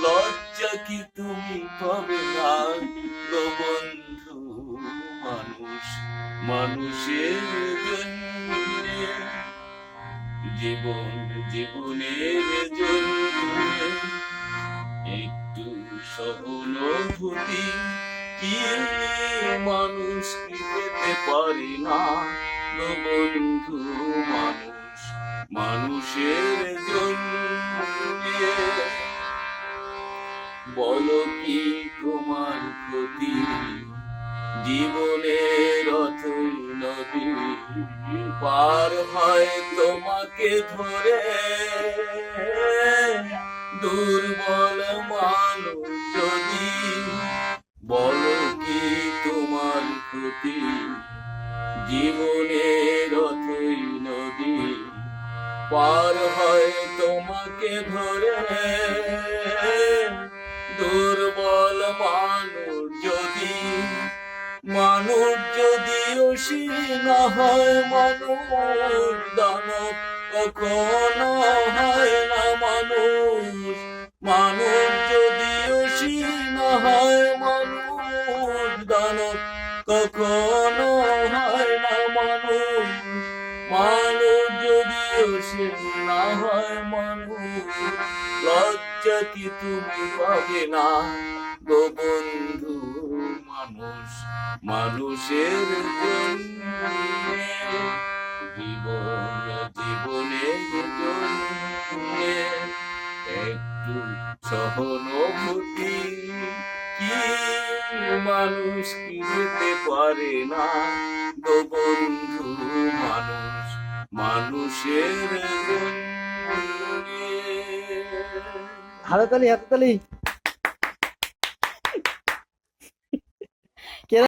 লজ্জা কি তুমি পাবে না গো বন্ধু? মানুষ মানুষের জন্যে, জীবনের জন্যে একটু সহানুভূতি কি মানুষ কি পেতে পারে না গো বন্ধু? মানুষ মানুষের জন্যে। বলো কি তোমার ক্ষতি? জীবনের অথই নদী পার হয় তোমাকে ধরে। দুর্বল মানুষ যদি, বলো কি তোমার ক্ষতি? জীবনের অথই নদী পার হয় তোমাকে ধরে। দুর্বল মানুষ যদি, মানুষ যদি অসীম না হয়, মানুষ দানব কখনো হয় না। মানুষ যদি অসীম না হয়, মানুষ দানব কখনো হয় না। মানুষ যদি অসীম না হয়, মানুষ লজ্জা কি তুমি পাবে না গো বন্ধু? মানুষ মানুষের জন্যে, জীবনের জন্যে একটু সহানুভূতি কি মানুষ কি যেতে পারে না গো বন্ধু? মানুষ মানুষের জন্যে। হাততালি হাততালি।